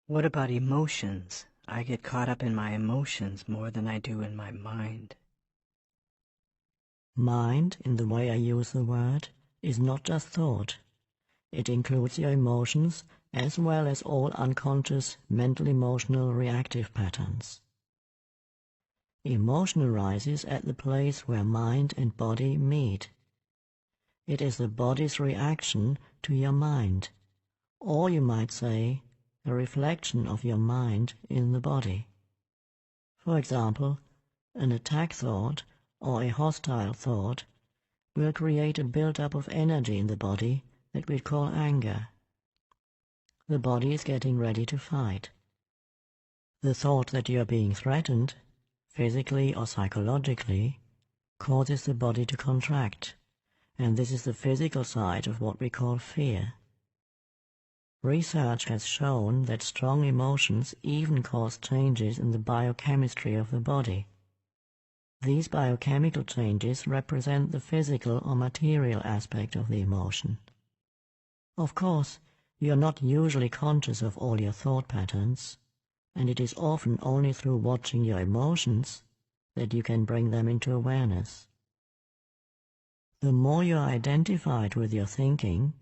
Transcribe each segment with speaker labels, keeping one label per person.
Speaker 1: What about emotions? I get caught up in my emotions more than I do in my mind.
Speaker 2: Mind, in the way I use the word, is not just thought. It includes your emotions as well as all unconscious mental-emotional reactive patterns. Emotion arises at the place where mind and body meet. It is the body's reaction to your mind, or you might say, a reflection of your mind in the body. For example, an attack thought or a hostile thought will create a build-up of energy in the body that we call anger. The body is getting ready to fight. The thought that you are being threatened, physically or psychologically, causes the body to contract, and this is the physical side of what we call fear. Research has shown that strong emotions even cause changes in the biochemistry of the body. These biochemical changes represent the physical or material aspect of the emotion. Of course, you are not usually conscious of all your thought patterns, and it is often only through watching your emotions that you can bring them into awareness. The more you are identified with your thinking,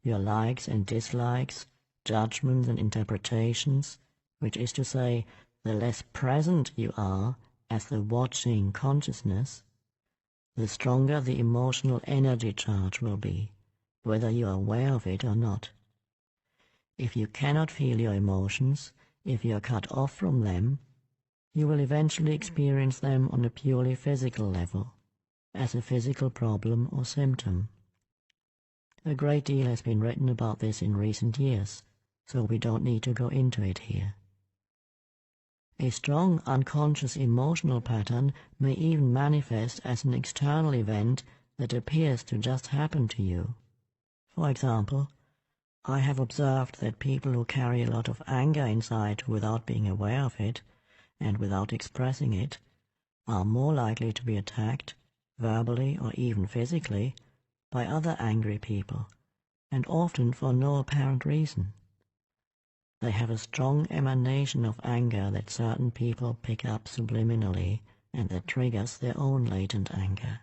Speaker 2: your likes and dislikes, judgments and interpretations, which is to say, the less present you are as the watching consciousness, the stronger the emotional energy charge will be, whether you are aware of it or not. If you cannot feel your emotions, if you are cut off from them, you will eventually experience them on a purely physical level, as a physical problem or symptom. A great deal has been written about this in recent years, so we don't need to go into it here. A strong unconscious emotional pattern may even manifest as an external event that appears to just happen to you. For example, I have observed that people who carry a lot of anger inside without being aware of it and without expressing it are more likely to be attacked, verbally or even physically, by other angry people, and often for no apparent reason. They have a strong emanation of anger that certain people pick up subliminally and that triggers their own latent anger.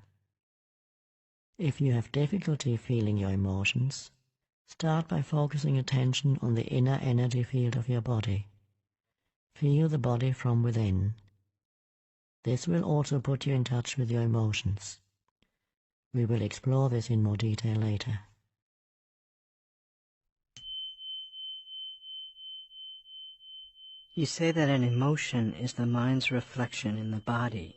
Speaker 2: If you have difficulty feeling your emotions, start by focusing attention on the inner energy field of your body. Feel the body from within. This will also put you in touch with your emotions. We will explore this in more detail later.
Speaker 1: You say that an emotion is the mind's reflection in the body,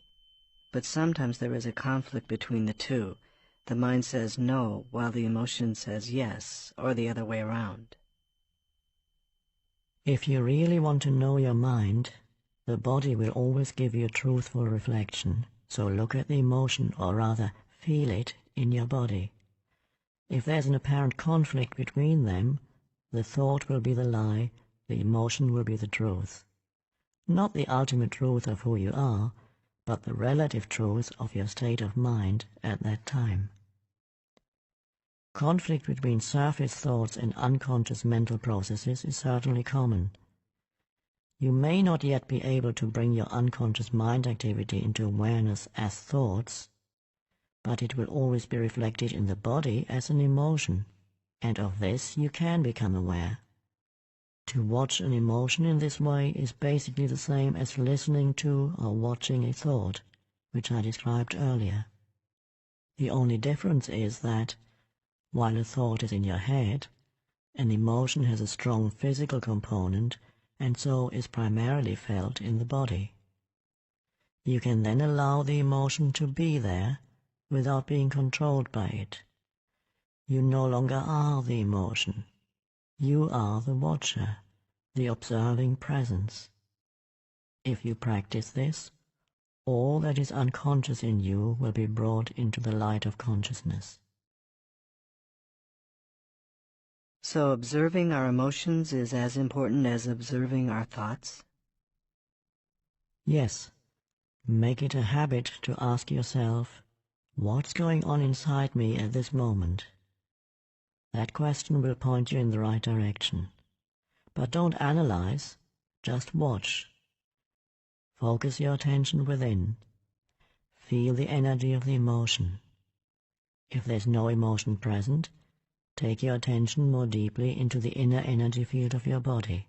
Speaker 1: but sometimes there is a conflict between the two. The mind says no, while the emotion says yes, or the other way around.
Speaker 2: If you really want to know your mind, the body will always give you a truthful reflection, so look at the emotion, or rather, feel it in your body. If there's an apparent conflict between them, the thought will be the lie, the emotion will be the truth. Not the ultimate truth of who you are, but the relative truth of your state of mind at that time. Conflict between surface thoughts and unconscious mental processes is certainly common. You may not yet be able to bring your unconscious mind activity into awareness as thoughts, but it will always be reflected in the body as an emotion, and of this you can become aware. To watch an emotion in this way is basically the same as listening to or watching a thought, which I described earlier. The only difference is that, while a thought is in your head, an emotion has a strong physical component and so is primarily felt in the body. You can then allow the emotion to be there without being controlled by it. You no longer are the emotion. You are the watcher, the observing presence. If you practice this, all that is unconscious in you will be brought into the light of consciousness.
Speaker 1: So observing our emotions is as important as observing our thoughts?
Speaker 2: Yes. Make it a habit to ask yourself, what's going on inside me at this moment? That question will point you in the right direction. But don't analyze, just watch. Focus your attention within. Feel the energy of the emotion. If there's no emotion present, take your attention more deeply into the inner energy field of your body.